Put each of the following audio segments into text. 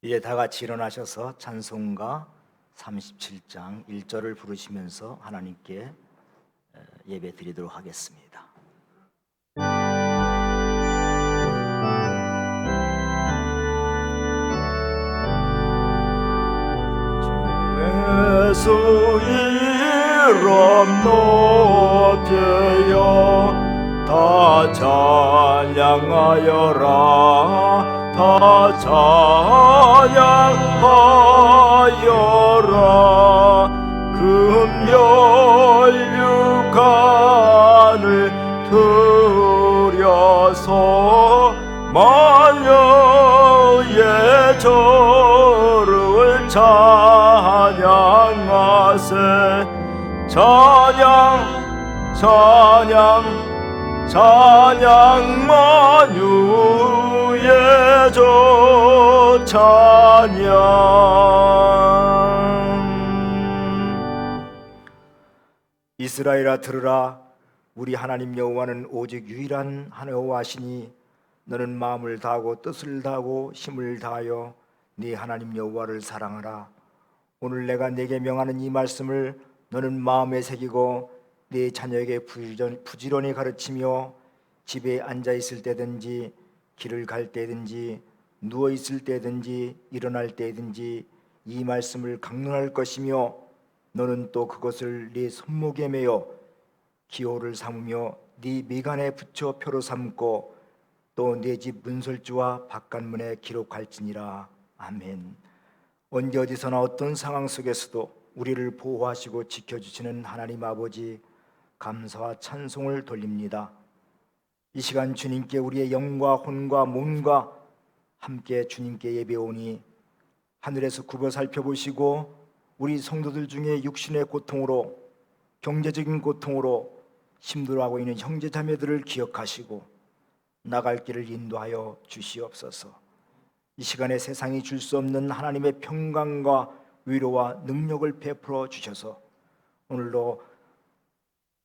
이제 다 같이 일어나셔서 찬송가 37장 1절을 부르시면서 하나님께 예배 드리도록 하겠습니다. 예수 이름 높여요 다 찬양하여라 다 찬양하여라 금연육간을 들여서 만여의 저를 찬양하세 찬양 찬양 찬양 만유의 저 찬양. 이스라엘아 들으라. 우리 하나님 여호와는 오직 유일한 여호와시니 너는 마음을 다하고 뜻을 다하고 힘을 다하여 네 하나님 여호와를 사랑하라. 오늘 내가 네게 명하는 이 말씀을 너는 마음에 새기고 네 자녀에게 부지런히 가르치며 집에 앉아 있을 때든지 길을 갈 때든지 누워 있을 때든지 일어날 때든지 이 말씀을 강론할 것이며 너는 또 그것을 네 손목에 매어 기호를 삼으며 네 미간에 붙여 표로 삼고 또 네 집 문설주와 바깥문에 기록할지니라. 아멘. 언제 어디서나 어떤 상황 속에서도 우리를 보호하시고 지켜주시는 하나님 아버지, 감사와 찬송을 돌립니다. 이 시간 주님께 우리의 영과 혼과 몸과 함께 주님께 예배오니 하늘에서 굽어 살펴보시고 우리 성도들 중에 육신의 고통으로 경제적인 고통으로 힘들어하고 있는 형제 자매들을 기억하시고 나갈 길을 인도하여 주시옵소서. 이 시간에 세상이 줄 수 없는 하나님의 평강과 위로와 능력을 베풀어 주셔서 오늘도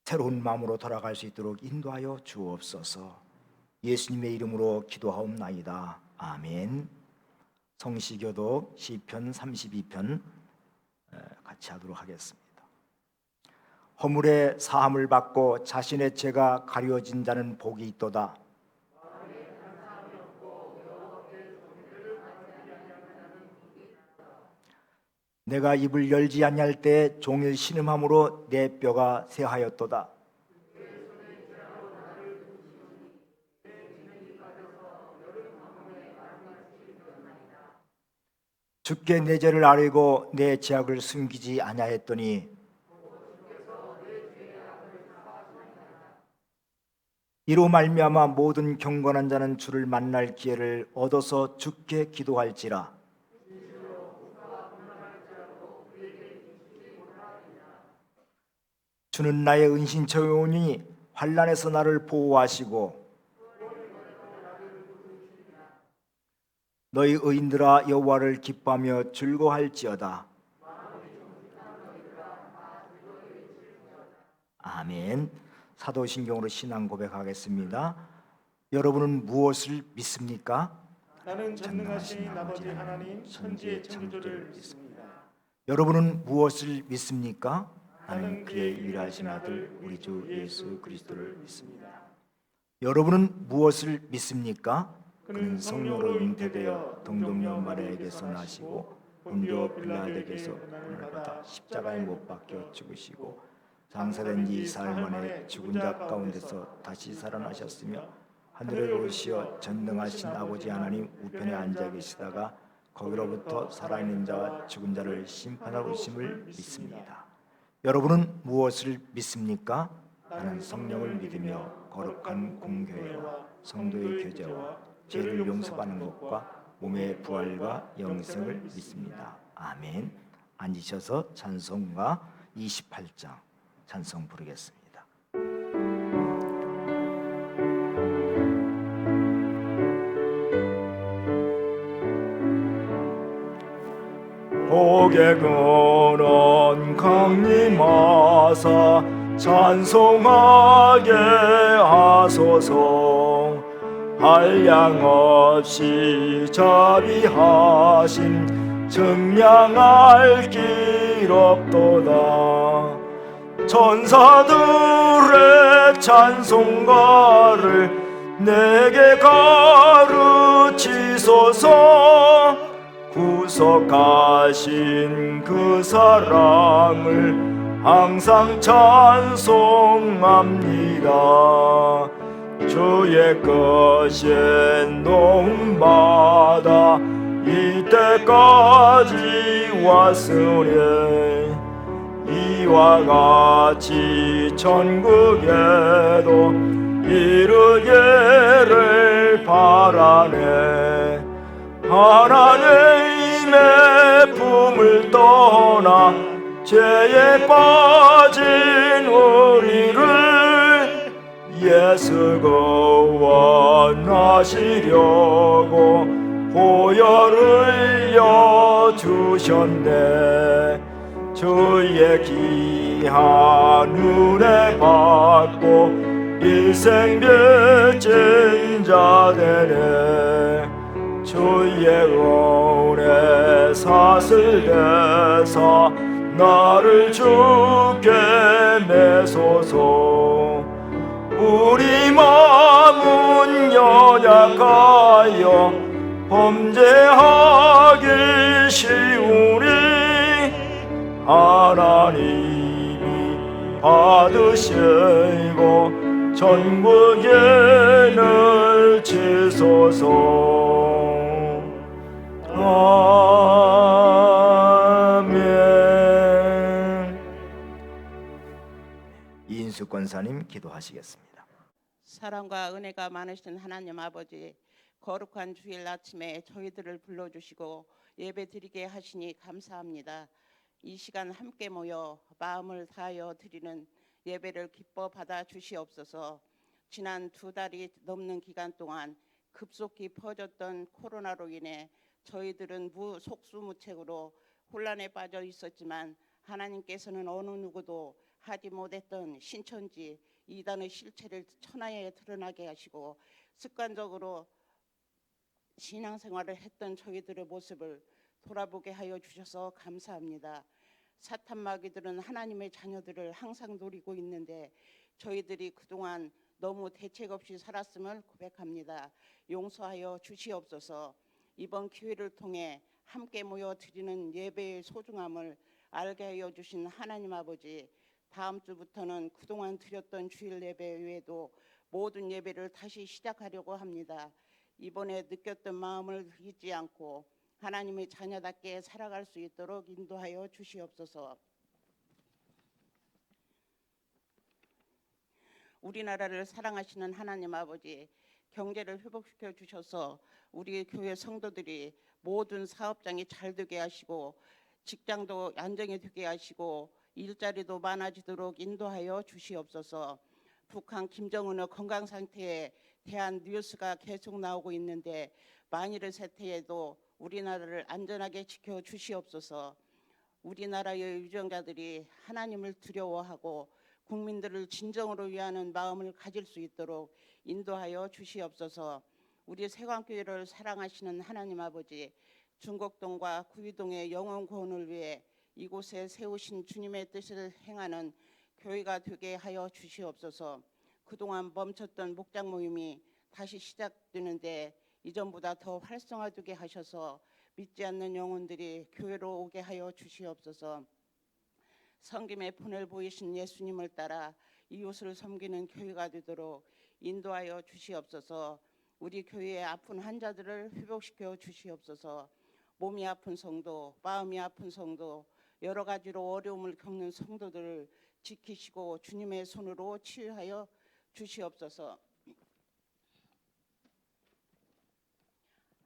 새로운 마음으로 돌아갈 수 있도록 인도하여 주옵소서. 예수님의 이름으로 기도하옵나이다. 아멘. 성시교독 시편 32편 같이 하도록 하겠습니다. 허물의 사함을 받고 자신의 죄가 가려진 자는 복이 있도다. 내가 입을 열지 아니할 때 종일 신음함으로 내 뼈가 쇠하였도다. 주께 내 죄를 아뢰고 내 죄악을 숨기지 아니하였더니 이로 말미암아 모든 경건한 자는 주를 만날 기회를 얻어서 주께 기도할지라. 주는 나의 은신처이오니 환난에서 나를 보호하시고 너희 의인들아 여호와를 기뻐하며 즐거워할지어다. 아멘. 사도신경으로 신앙 고백하겠습니다. 여러분은 무엇을 믿습니까? 나는 전능하신 아버지 하나님 천지의 창조주를 믿습니다. 여러분은 무엇을 믿습니까? 나는 그의 유일하신 아들 우리 주 예수 그리스도를 믿습니다. 여러분은 무엇을 믿습니까? 그는 성령으로 잉태되어 동정녀 마리아에게서 나시고 본교 빌라도에게서 고난을 받아 십자가에 못 박혀 죽으시고 장사된 지 사흘 만에 죽은 자 가운데서 다시 살아나셨으며 하늘에 오르시어 전능하신 아버지 하나님 우편에 앉아 계시다가 거기로부터 살아있는 자와 죽은 자를 심판하러 오심을 믿습니다. 여러분은 무엇을 믿습니까? 나는 성령을 믿으며 거룩한 공교회와 성도의 교제와 죄를 용서받는 것과 몸의 부활과 영생을 믿습니다. 아멘. 앉으셔서 찬송가 28장 찬송 부르겠습니다. 복의 근원 강림하사 찬송하게 하소서. 한량 없이 자비하신 증량할 길 없도다. 천사들의 찬송가를 내게 가르치소서. 구속하신 그 사랑을 항상 찬송합니다. 주의 것인 도움받아 이때까지 왔으니 이와 같이 천국에도 이르기를 바라네. 하나님의 품을 떠나 죄에 빠진 우리를 예수 구원하시려고 보혈을 여주셨네. 주의 귀한 은혜 받고 일생 빚진 자 되네. 주의 은혜 사슬 대사 나를 주께 매소서. 우리 마음은 연약하여 범죄하기 쉬우니 하나님이 받으시고 천국에 넣으소서. 아멘. 이인숙 권사님 기도하시겠습니다. 사랑과 은혜가 많으신 하나님 아버지, 거룩한 주일 아침에 저희들을 불러주시고 예배드리게 하시니 감사합니다. 이 시간 함께 모여 마음을 다하여 드리는 예배를 기뻐 받아 주시옵소서. 지난 2달이 넘는 기간 동안 급속히 퍼졌던 코로나로 인해 저희들은 속수무책으로 혼란에 빠져 있었지만 하나님께서는 어느 누구도 하지 못했던 신천지 이단의 실체를 천하에 드러나게 하시고 습관적으로 신앙생활을 했던 저희들의 모습을 돌아보게 하여 주셔서 감사합니다. 사탄 마귀들은 하나님의 자녀들을 항상 노리고 있는데 저희들이 그동안 너무 대책 없이 살았음을 고백합니다. 용서하여 주시옵소서. 이번 기회를 통해 함께 모여 드리는 예배의 소중함을 알게 하여 주신 하나님 아버지, 다음 주부터는 그동안 드렸던 주일 예배 외에도 모든 예배를 다시 시작하려고 합니다. 이번에 느꼈던 마음을 잊지 않고 하나님의 자녀답게 살아갈 수 있도록 인도하여 주시옵소서. 우리나라를 사랑하시는 하나님 아버지, 경제를 회복시켜 주셔서 우리 교회 성도들이 모든 사업장이 잘 되게 하시고 직장도 안정이 되게 하시고 일자리도 많아지도록 인도하여 주시옵소서. 북한 김정은의 건강 상태에 대한 뉴스가 계속 나오고 있는데 만일의 사태에도 우리나라를 안전하게 지켜 주시옵소서. 우리나라의 유정자들이 하나님을 두려워하고 국민들을 진정으로 위하는 마음을 가질 수 있도록 인도하여 주시옵소서. 우리 세광교회를 사랑하시는 하나님 아버지, 중곡동과 구위동의 영혼 구원을 위해 이곳에 세우신 주님의 뜻을 행하는 교회가 되게 하여 주시옵소서. 그동안 멈췄던 목장 모임이 다시 시작되는데 이전보다 더 활성화되게 하셔서 믿지 않는 영혼들이 교회로 오게 하여 주시옵소서. 섬김의 본을 보이신 예수님을 따라 이웃을 섬기는 교회가 되도록 인도하여 주시옵소서. 우리 교회의 아픈 환자들을 회복시켜 주시옵소서. 몸이 아픈 성도, 마음이 아픈 성도, 여러 가지로 어려움을 겪는 성도들을 지키시고 주님의 손으로 치유하여 주시옵소서.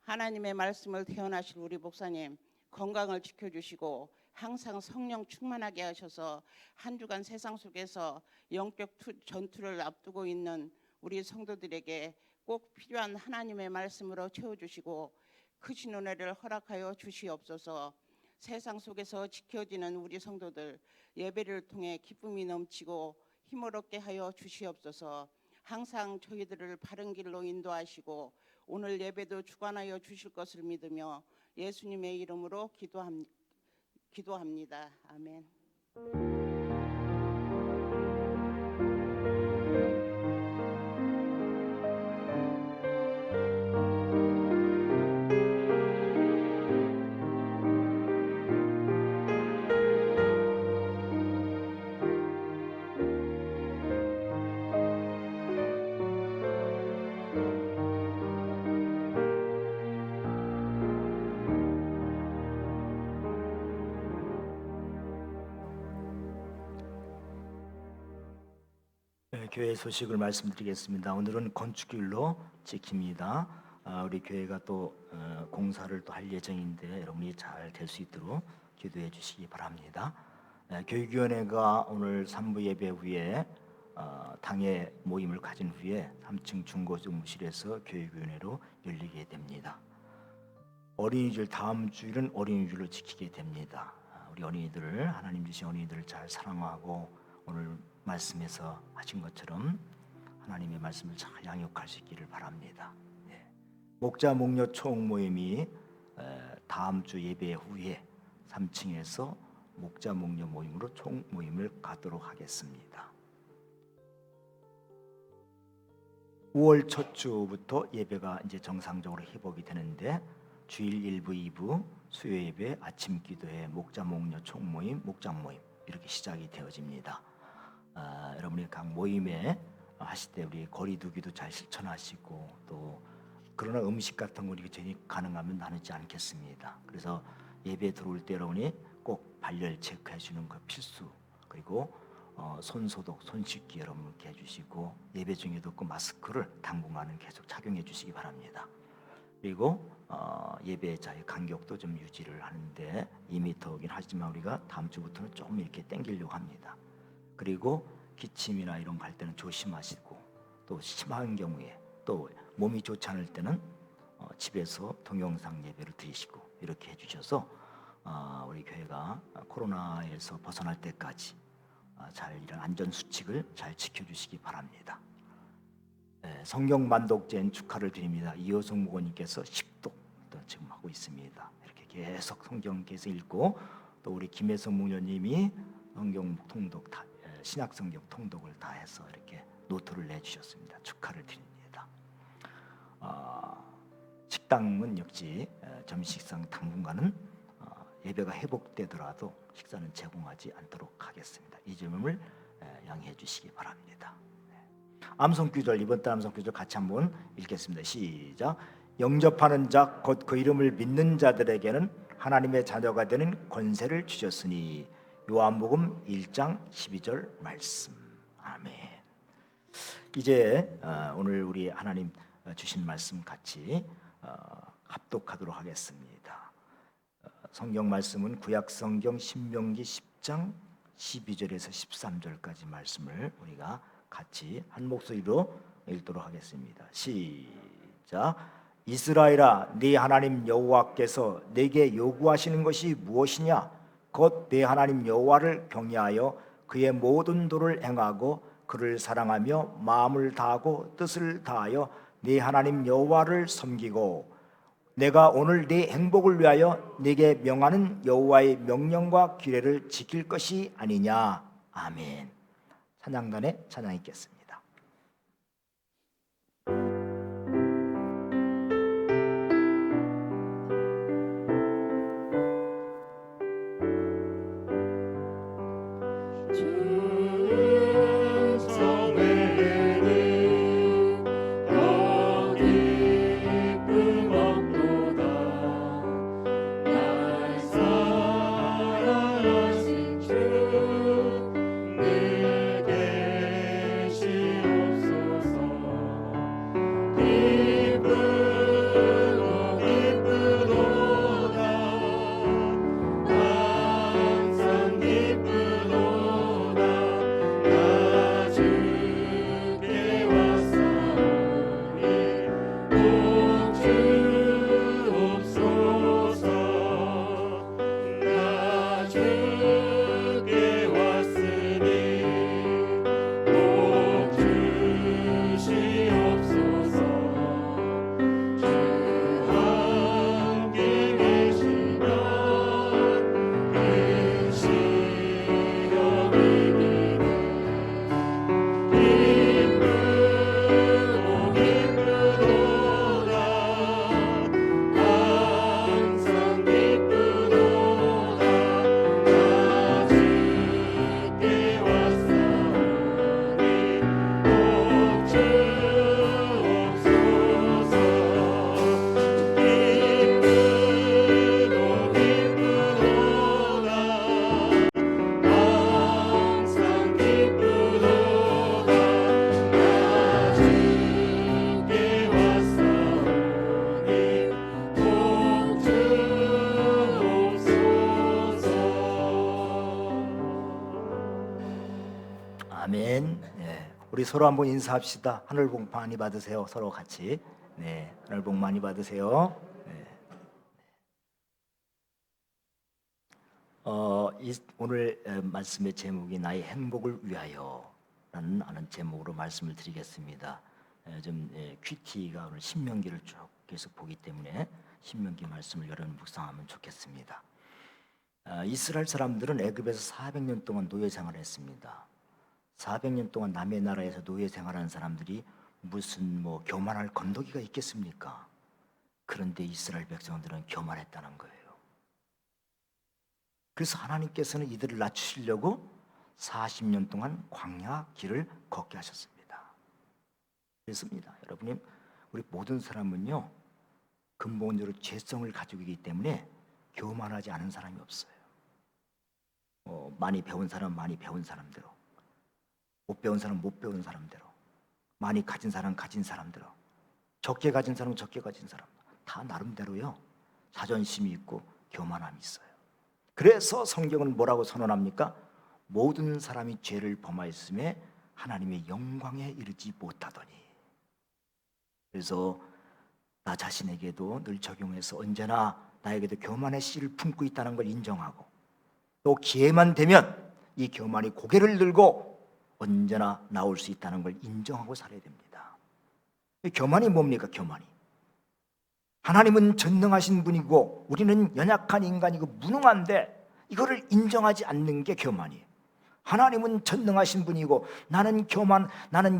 하나님의 말씀을 태어나실 우리 목사님 건강을 지켜주시고 항상 성령 충만하게 하셔서 한 주간 세상 속에서 영적 전투를 앞두고 있는 우리 성도들에게 꼭 필요한 하나님의 말씀으로 채워주시고 크신 은혜를 허락하여 주시옵소서. 세상 속에서 지켜지는 우리 성도들 예배를 통해 기쁨이 넘치고 힘을 얻게 하여 주시옵소서. 항상 저희들을 바른 길로 인도하시고 오늘 예배도 주관하여 주실 것을 믿으며 예수님의 이름으로 기도합니다. 아멘. 네, 교회 소식을 말씀드리겠습니다. 오늘은 건축일로 지킵니다. 우리 교회가 또 공사를 또 할 예정인데 여러분이 잘 될 수 있도록 기도해 주시기 바랍니다. 교육위원회가 오늘 3부 예배 후에 당회 모임을 가진 후에 3층 중고정무실에서 교육위원회로 열리게 됩니다. 어린이집 다음 주일은 어린이집으로 지키게 됩니다. 우리 어린이들을 하나님 주신 어린이들을 잘 사랑하고 오늘 말씀에서 하신 것처럼 하나님의 말씀을 잘 양육할 수 있기를 바랍니다. 목자 목녀 총 모임이 다음 주 예배 후에 3층에서 목자 목녀 모임으로 총 모임을 가도록 하겠습니다. 5월 첫 주부터 예배가 이제 정상적으로 회복이 되는데 주일 1부, 2부, 수요 예배, 아침 기도회, 목자 목녀 총 모임, 목장 모임 이렇게 시작이 되어집니다. 여러분이 각 모임에 하실 때 우리 거리두기도 잘 실천하시고 또 그러나 음식 같은 거 우리 전혀 가능하면 나누지 않겠습니다. 그래서 예배 들어올 때 여러분이 꼭 발열 체크해 주는 거 필수. 그리고 손 소독, 손 씻기 여러분께 해주시고 예배 중에도 그 마스크를 당분간은 계속 착용해 주시기 바랍니다. 그리고 예배자의 간격도 좀 유지를 하는데 2m이긴 하지만 우리가 다음 주부터는 조금 이렇게 당기려고 합니다. 그리고 기침이나 이런 거 할 때는 조심하시고 또 심한 경우에 또 몸이 좋지 않을 때는 집에서 동영상 예배를 드리시고 이렇게 해주셔서 우리 교회가 코로나에서 벗어날 때까지 잘 이런 안전 수칙을 잘 지켜주시기 바랍니다. 성경 만독제인 축하를 드립니다. 이호성 목원님께서 10독 지금 하고 있습니다. 이렇게 계속 성경 계속 읽고 또 우리 김혜성 목녀님이 성경 통독 다 신약 성경 통독을 다 해서 이렇게 노트를 내주셨습니다. 축하를 드립니다. 식당은 역시 점심식당 당분간은 예배가 회복되더라도 식사는 제공하지 않도록 하겠습니다. 이 점을 양해해 주시기 바랍니다. 암송규절 이번 달 암송규절 같이 한번 읽겠습니다. 시작. 영접하는 자 곧 그 이름을 믿는 자들에게는 하나님의 자녀가 되는 권세를 주셨으니 요한복음 1장 12절 말씀. 아멘. 이제 오늘 우리 하나님 주신 말씀 같이 합독하도록 하겠습니다. 성경 말씀은 구약 성경 신명기 10장 12절에서 13절까지 말씀을 우리가 같이 한 목소리로 읽도록 하겠습니다. 시작. 이스라엘아, 네 하나님 여호와께서 내게 요구하시는 것이 무엇이냐? 곧 내 하나님 여호와를 경외하여 그의 모든 도를 행하고 그를 사랑하며 마음을 다하고 뜻을 다하여 네 하나님 여호와를 섬기고 내가 오늘 네 행복을 위하여 네게 명하는 여호와의 명령과 규례를 지킬 것이 아니냐. 아멘. 찬양단에 찬양 있겠습니다. 내게 서로 한번 인사합시다. 하늘 복 많이 받으세요. 서로 같이. 네, 하늘 복 많이 받으세요. 네. 오늘 말씀의 제목이 나의 행복을 위하여라는 제목으로 말씀을 드리겠습니다. 좀 큐티가 오늘 신명기를 쭉 계속 보기 때문에 신명기 말씀을 여러분 묵상하면 좋겠습니다. 이스라엘 사람들은 애굽에서 400년 동안 노예 생활을 했습니다. 400년 동안 남의 나라에서 노예 생활하는 사람들이 무슨 교만할 건더기가 있겠습니까? 그런데 이스라엘 백성들은 교만했다는 거예요. 그래서 하나님께서는 이들을 낮추시려고 40년 동안 광야 길을 걷게 하셨습니다. 그렇습니다. 여러분님, 우리 모든 사람은요 근본적으로 죄성을 가지고 있기 때문에 교만하지 않은 사람이 없어요. 많이 배운 사람 많이 배운 사람대로, 못 배운 사람 못 배운 사람대로, 많이 가진 사람 가진 사람대로, 적게 가진 사람 적게 가진 사람 다 나름대로요 자존심이 있고 교만함이 있어요. 그래서 성경은 뭐라고 선언합니까? 모든 사람이 죄를 범하였음에 하나님의 영광에 이르지 못하더니. 그래서 나 자신에게도 늘 적용해서 언제나 나에게도 교만의 씨를 품고 있다는 걸 인정하고, 또 기회만 되면 이 교만이 고개를 들고 언제나 나올 수 있다는 걸 인정하고 살아야 됩니다. 교만이 뭡니까? 교만이 하나님은 전능하신 분이고 우리는 연약한 인간이고 무능한데 이거를 인정하지 않는 게 교만이에요. 하나님은 전능하신 분이고 나는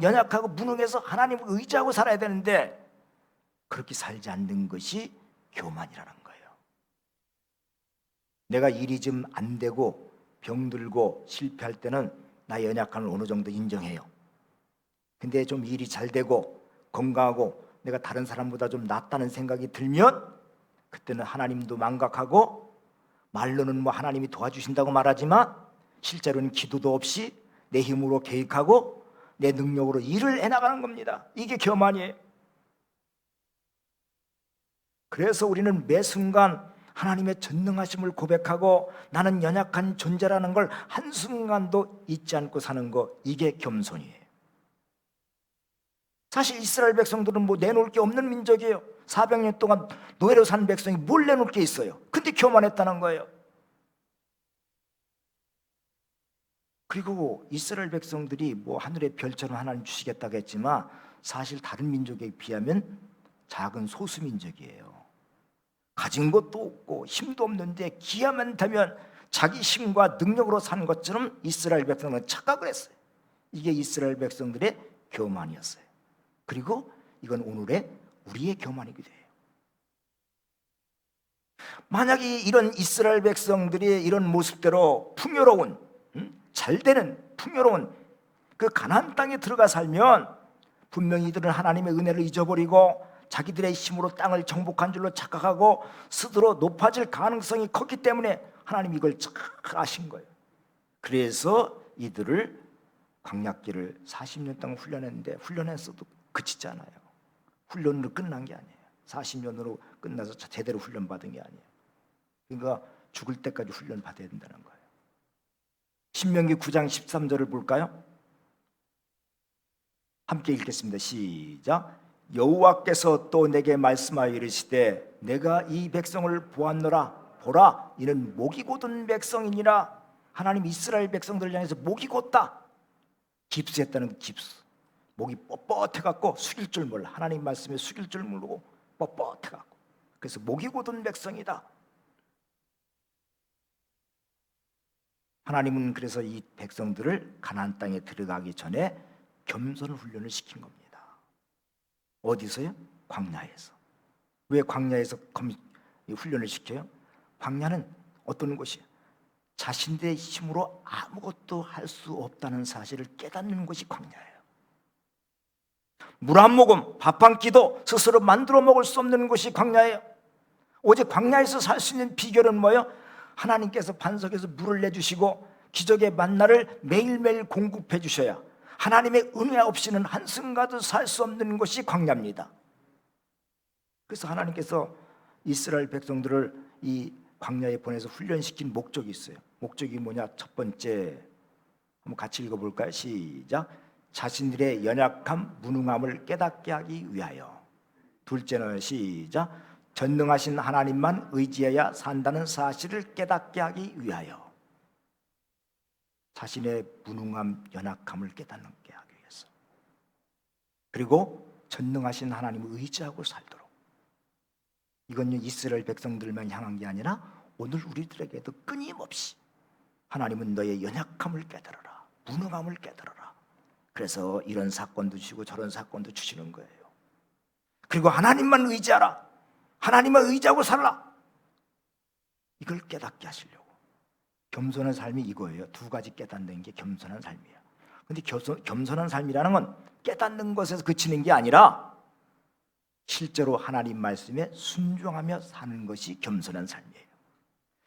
연약하고 무능해서 하나님을 의지하고 살아야 되는데 그렇게 살지 않는 것이 교만이라는 거예요. 내가 일이 좀 안 되고 병들고 실패할 때는 나의 연약함을 어느 정도 인정해요. 근데 좀 일이 잘 되고 건강하고 내가 다른 사람보다 좀 낫다는 생각이 들면 그때는 하나님도 망각하고, 말로는 하나님이 도와주신다고 말하지만 실제로는 기도도 없이 내 힘으로 계획하고 내 능력으로 일을 해나가는 겁니다. 이게 교만이에요. 그래서 우리는 매 순간 하나님의 전능하심을 고백하고 나는 연약한 존재라는 걸 한순간도 잊지 않고 사는 거, 이게 겸손이에요. 사실 이스라엘 백성들은 내놓을 게 없는 민족이에요. 400년 동안 노예로 산 백성이 뭘 내놓을 게 있어요? 근데 교만했다는 거예요. 그리고 이스라엘 백성들이 하늘의 별처럼 하나님 주시겠다고 했지만 사실 다른 민족에 비하면 작은 소수 민족이에요. 가진 것도 없고 힘도 없는데 기회만 되면 자기 힘과 능력으로 산 것처럼 이스라엘 백성은 착각을 했어요. 이게 이스라엘 백성들의 교만이었어요. 그리고 이건 오늘의 우리의 교만이기도 해요. 만약에 이런 이스라엘 백성들이 이런 모습대로 풍요로운, 잘되는 풍요로운 그 가나안 땅에 들어가 살면 분명히 이들은 하나님의 은혜를 잊어버리고 자기들의 힘으로 땅을 정복한 줄로 착각하고 스스로 높아질 가능성이 컸기 때문에 하나님이 이걸 잘 아신 거예요. 그래서 이들을 광야길을 40년 동안 훈련했는데 훈련했어도 그치지 않아요. 훈련으로 끝난 게 아니에요. 40년으로 끝나서 제대로 훈련받은 게 아니에요. 그러니까 죽을 때까지 훈련 받아야 된다는 거예요. 신명기 9장 13절을 볼까요? 함께 읽겠습니다. 시작. 여호와께서 또 내게 말씀하여 이르시되 내가 이 백성을 보았노라. 보라, 이는 목이 곧은 백성이니라. 하나님 이스라엘 백성들을 향해서 목이 곧다. 깁스했다는 깁스. 목이 뻣뻣해갖고 숙일 줄 몰라. 하나님 말씀에 숙일 줄 모르고 뻣뻣해갖고, 그래서 목이 곧은 백성이다. 하나님은 그래서 이 백성들을 가나안 땅에 들어가기 전에 겸손 훈련을 시킨 겁니다. 어디서요? 광야에서. 왜 광야에서 훈련을 시켜요? 광야는 어떤 곳이에요? 자신들의 힘으로 아무것도 할 수 없다는 사실을 깨닫는 것이 광야예요. 물 한 모금, 밥 한 끼도 스스로 만들어 먹을 수 없는 것이 광야예요. 오직 광야에서 살 수 있는 비결은 뭐예요? 하나님께서 반석에서 물을 내주시고 기적의 만나를 매일매일 공급해 주셔야, 하나님의 은혜 없이는 한순간도 살 수 없는 것이 광야입니다. 그래서 하나님께서 이스라엘 백성들을 이 광야에 보내서 훈련시킨 목적이 있어요. 목적이 뭐냐? 첫 번째, 한번 같이 읽어볼까요? 시작. 자신들의 연약함, 무능함을 깨닫게 하기 위하여. 둘째는 시작. 전능하신 하나님만 의지해야 산다는 사실을 깨닫게 하기 위하여. 자신의 무능함, 연약함을 깨닫게 하기 위해서. 그리고 전능하신 하나님을 의지하고 살도록. 이건 이스라엘 백성들만 향한 게 아니라 오늘 우리들에게도 끊임없이 하나님은 너의 연약함을 깨달아라, 무능함을 깨달아라. 그래서 이런 사건도 주시고 저런 사건도 주시는 거예요. 그리고 하나님만 의지하라, 하나님만 의지하고 살라. 이걸 깨닫게 하시려고. 겸손한 삶이 이거예요. 두 가지 깨닫는 게 겸손한 삶이에요. 근데 겸손한 삶이라는 건 깨닫는 것에서 그치는 게 아니라 실제로 하나님 말씀에 순종하며 사는 것이 겸손한 삶이에요.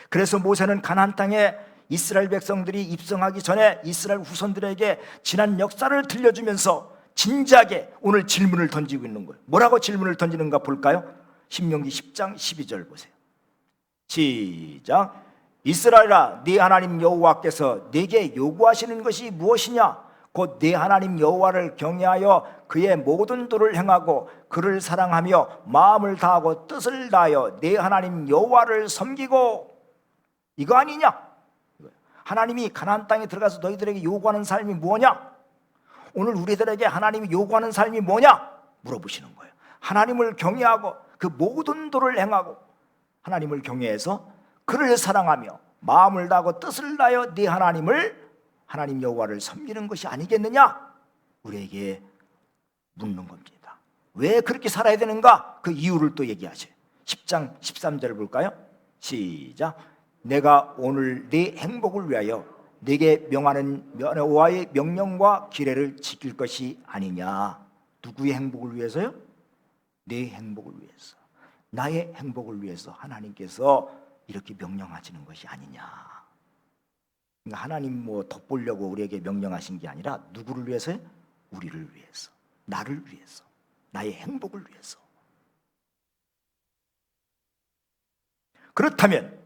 그래서 모세는 가나안 땅에 이스라엘 백성들이 입성하기 전에 이스라엘 후손들에게 지난 역사를 들려주면서 진지하게 오늘 질문을 던지고 있는 거예요. 뭐라고 질문을 던지는가 볼까요? 신명기 10장 12절 보세요. 시작. 이스라엘아, 네 하나님 여호와께서 네게 요구하시는 것이 무엇이냐? 곧 네 하나님 여호와를 경외하여 그의 모든 도를 행하고 그를 사랑하며 마음을 다하고 뜻을 다하여 네 하나님 여호와를 섬기고. 이거 아니냐? 하나님이 가나안 땅에 들어가서 너희들에게 요구하는 삶이 뭐냐? 오늘 우리들에게 하나님이 요구하는 삶이 뭐냐? 물어보시는 거예요. 하나님을 경외하고 그 모든 도를 행하고 하나님을 경외해서 그를 사랑하며 마음을 다하고 뜻을 다하여 네 하나님 여호와를 섬기는 것이 아니겠느냐? 우리에게 묻는 겁니다. 왜 그렇게 살아야 되는가? 그 이유를 또 얘기하셔요. 10장 13절 볼까요? 시작. 내가 오늘 네 행복을 위하여 네게 명하는 여호와의 명령과 규례를 지킬 것이 아니냐. 누구의 행복을 위해서요? 네 행복을 위해서, 나의 행복을 위해서 하나님께서 이렇게 명령하시는 것이 아니냐. 그러니까 하나님 뭐 덕보려고 우리에게 명령하신 게 아니라 누구를 위해서요? 우리를 위해서, 나를 위해서, 나의 행복을 위해서. 그렇다면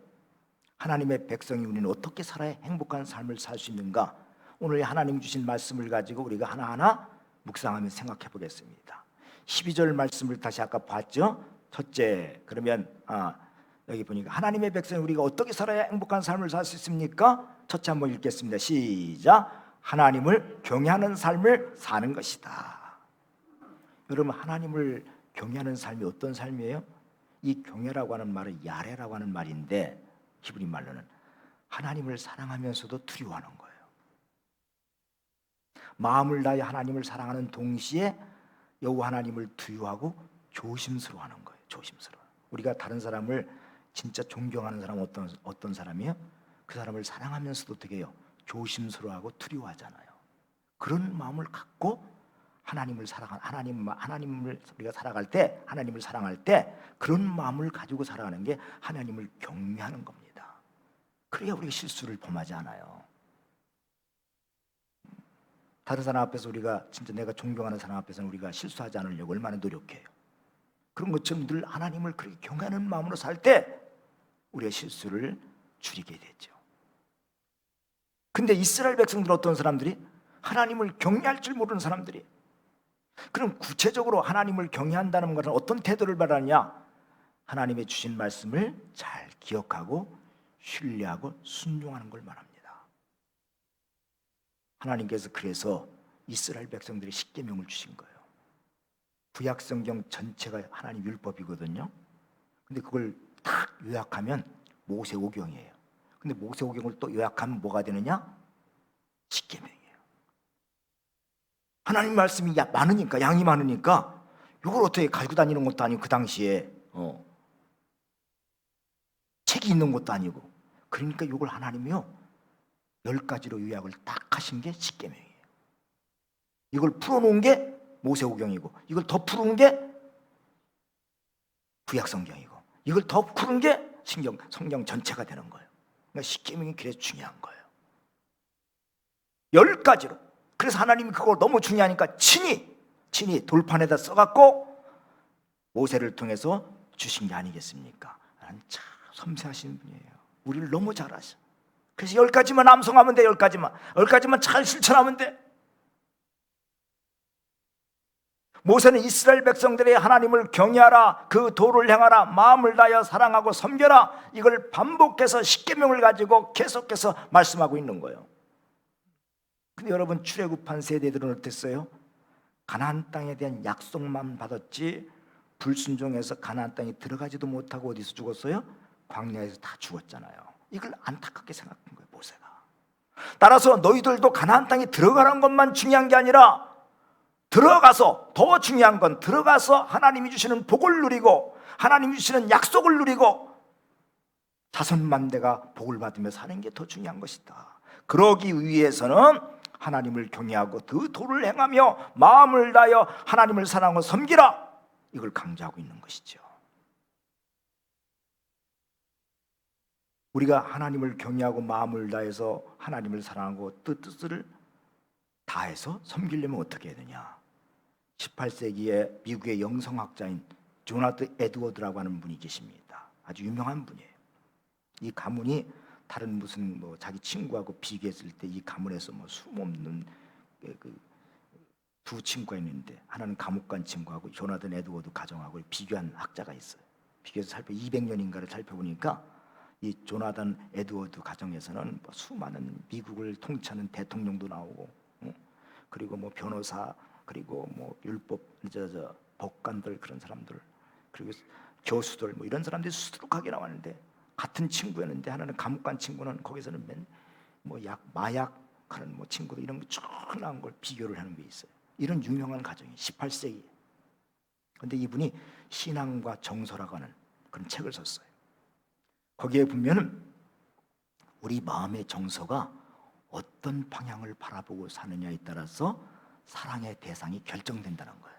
하나님의 백성이 우리는 어떻게 살아야 행복한 삶을 살 수 있는가? 오늘 하나님 주신 말씀을 가지고 우리가 하나하나 묵상하며 생각해 보겠습니다. 12절 말씀을 다시 아까 봤죠? 첫째, 그러면 여기 보니까 하나님의 백성이 우리가 어떻게 살아야 행복한 삶을 살 수 있습니까? 첫째 한번 읽겠습니다. 시작. 하나님을 경외하는 삶을 사는 것이다. 여러분, 하나님을 경외하는 삶이 어떤 삶이에요? 이 경외라고 하는 말은 야레라고 하는 말인데 히브리 말로는 하나님을 사랑하면서도 두려워하는 거예요. 마음을 다해 하나님을 사랑하는 동시에 여호와 하나님을 두려워하고 조심스러워하는 거예요. 조심스러워. 우리가 다른 사람을 진짜 존경하는 사람은 어떤 사람이에요? 그 사람을 사랑하면서도 어떻게 해요? 조심스러워하고 두려워하잖아요. 그런 마음을 갖고 하나님을 우리가 살아갈 때, 하나님을 사랑할 때 그런 마음을 가지고 살아가는 게 하나님을 경외하는 겁니다. 그래야 우리가 실수를 범하지 않아요. 다른 사람 앞에서 우리가 진짜 내가 존경하는 사람 앞에서는 우리가 실수하지 않으려고 얼마나 노력해요. 그런 것처럼 늘 하나님을 그렇게 경외하는 마음으로 살 때 우리의 실수를 줄이게 되죠. 근데 이스라엘 백성들 어떤 사람들이 하나님을 경외할 줄 모르는 사람들이. 그럼 구체적으로 하나님을 경외한다는 것은 어떤 태도를 말하느냐? 하나님의 주신 말씀을 잘 기억하고 신뢰하고 순종하는 걸 말합니다. 하나님께서 그래서 이스라엘 백성들이 십계명을 주신 거예요. 구약 성경 전체가 하나님 율법이거든요. 근데 그걸 딱 요약하면 모세오경이에요. 근데 모세오경을 또 요약하면 뭐가 되느냐? 십계명이에요. 하나님 말씀이 많으니까, 양이 많으니까 이걸 어떻게 가지고 다니는 것도 아니고, 그 당시에 책이 있는 것도 아니고, 그러니까 이걸 하나님이요 10가지로 요약을 딱 하신 게 십계명이에요. 이걸 풀어놓은 게 모세오경이고, 이걸 더 푸른 게 구약성경이고, 이걸 더 푸른 게 성경 전체가 되는 거예요. 그러니까 십계명이 그래서 중요한 거예요. 10가지로. 그래서 하나님이 그걸 너무 중요하니까 친히 돌판에다 써갖고 모세를 통해서 주신 게 아니겠습니까? 하나님 참 섬세하신 분이에요. 우리를 너무 잘 아셔. 그래서 10가지만 암송하면 돼. 10가지만 잘 실천하면 돼. 모세는 이스라엘 백성들의 하나님을 경외하라, 그 도를 행하라, 마음을 다하여 사랑하고 섬겨라, 이걸 반복해서 십계명을 가지고 계속해서 말씀하고 있는 거예요. 근데 여러분, 출애굽한 세대들은 어땠어요? 가나안 땅에 대한 약속만 받았지 불순종해서 가나안 땅에 들어가지도 못하고 어디서 죽었어요? 광야에서 다 죽었잖아요. 이걸 안타깝게 생각한 거예요, 모세가. 따라서 너희들도 가나안 땅에 들어가는 것만 중요한 게 아니라 들어가서, 더 중요한 건 들어가서 하나님이 주시는 복을 누리고 하나님이 주시는 약속을 누리고 자손만대가 복을 받으며 사는 게 더 중요한 것이다. 그러기 위해서는 하나님을 경외하고 그 도를 행하며 마음을 다하여 하나님을 사랑하고 섬기라, 이걸 강조하고 있는 것이죠. 우리가 하나님을 경외하고 마음을 다해서 하나님을 사랑하고 뜻을 다해서 섬기려면 어떻게 해야 되냐? 18세기에 미국의 영성학자인 조나단 에드워드라고 하는 분이 계십니다. 아주 유명한 분이에요. 이 가문이 다른 무슨 자기 친구하고 비교했을 때 이 가문에서 수없는 두 친구가 있는데, 하나는 감옥 간 친구하고 조나단 에드워드 가정하고 비교한 학자가 있어요. 비교해서 200년인가를 살펴보니까 이 조나단 에드워드 가정에서는 수많은 미국을 통치하는 대통령도 나오고, 그리고 변호사, 그리고 율법 법관들, 그런 사람들, 그리고 교수들, 이런 사람들이 수두룩하게 나왔는데, 같은 친구였는데 하나는 감옥 간 친구는 거기서는 마약 하는 친구들, 이런 거 쭉 나온 걸 비교를 하는 게 있어요. 이런 유명한 가정이 18세기. 근데 이분이 신앙과 정서라고 하는 그런 책을 썼어요. 거기에 보면은 우리 마음의 정서가 어떤 방향을 바라보고 사느냐에 따라서 사랑의 대상이 결정된다는 거예요.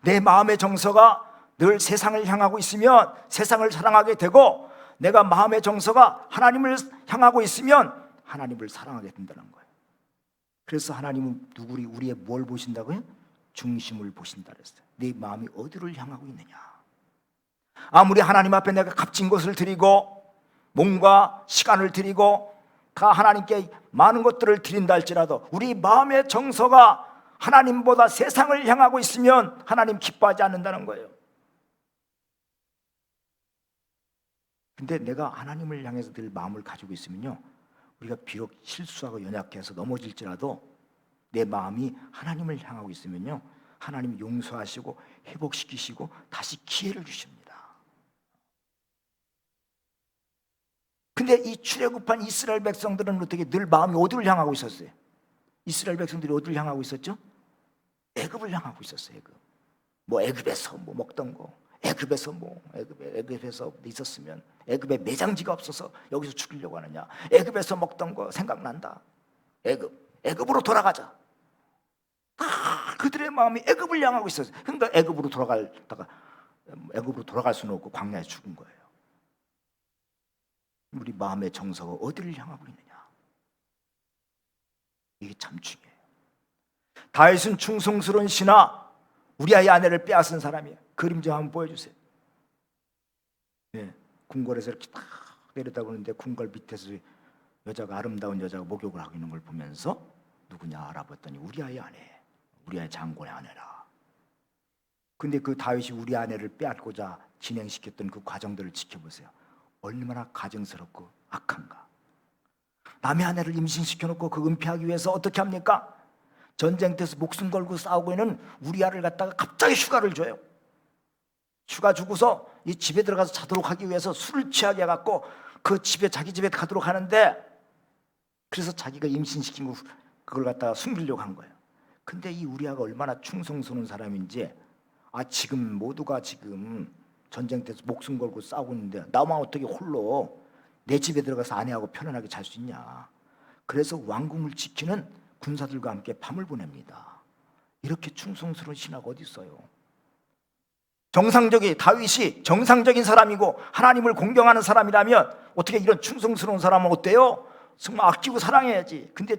내 마음의 정서가 늘 세상을 향하고 있으면 세상을 사랑하게 되고, 내가 마음의 정서가 하나님을 향하고 있으면 하나님을 사랑하게 된다는 거예요. 그래서 하나님은 우리의 뭘 보신다고요? 중심을 보신다 그랬어요. 내 마음이 어디를 향하고 있느냐. 아무리 하나님 앞에 내가 값진 것을 드리고 몸과 시간을 드리고 하나님께 많은 것들을 드린다 할지라도 우리 마음의 정서가 하나님보다 세상을 향하고 있으면 하나님 기뻐하지 않는다는 거예요. 근데 내가 하나님을 향해서 늘 마음을 가지고 있으면요, 우리가 비록 실수하고 연약해서 넘어질지라도 내 마음이 하나님을 향하고 있으면요, 하나님이 용서하시고 회복시키시고 다시 기회를 주십니다. 근데 이 출애굽한 이스라엘 백성들은 어떻게 늘 마음이 어디를 향하고 있었어요? 이스라엘 백성들이 어디를 향하고 있었죠? 애굽을 향하고 있었어요. 애굽. 애굽에서 먹던 거, 애굽에서 애굽에서 있었으면, 애굽에 매장지가 없어서 여기서 죽이려고 하느냐, 애굽에서 먹던 거 생각난다, 애굽으로 돌아가자. 그들의 마음이 애굽을 향하고 있었어요. 그러니까 애굽으로 돌아갈 수는 없고 광야에 죽은 거예요. 우리 마음의 정서가 어디를 향하고 있느냐, 이게 참 중요해요. 다윗은 충성스러운 신하, 우리아의 아내를 빼앗은 사람이에요. 그림 좀 한번 보여주세요. 네, 궁궐에서 이렇게 딱 내려다보고 있는데 궁궐 밑에서 아름다운 여자가 목욕을 하고 있는 걸 보면서 누구냐 알아봤더니 우리아의 아내, 우리아의 장군의 아내라. 근데 그 다윗이 우리 아내를 빼앗고자 진행시켰던 그 과정들을 지켜보세요. 얼마나 가증스럽고 악한가. 남의 아내를 임신시켜놓고 그 은폐하기 위해서 어떻게 합니까? 전쟁터에서 목숨 걸고 싸우고 있는 우리아를 갖다가 갑자기 휴가를 줘요. 휴가 주고서 이 집에 들어가서 자도록 하기 위해서 술을 취하게 해갖고 자기 집에 가도록 하는데, 그래서 자기가 임신시킨 거 그걸 갖다가 숨기려고 한 거예요. 근데 이 우리아가 얼마나 충성스러운 사람인지, 지금 모두가 지금 전쟁터에서 목숨 걸고 싸우고 있는데 나만 어떻게 홀로 내 집에 들어가서 아내하고 편안하게 잘 수 있냐. 그래서 왕궁을 지키는 군사들과 함께 밤을 보냅니다. 이렇게 충성스러운 신하가 어디 있어요? 다윗이 정상적인 사람이고 하나님을 공경하는 사람이라면 어떻게 이런 충성스러운 사람은 어때요? 정말 아끼고 사랑해야지. 근데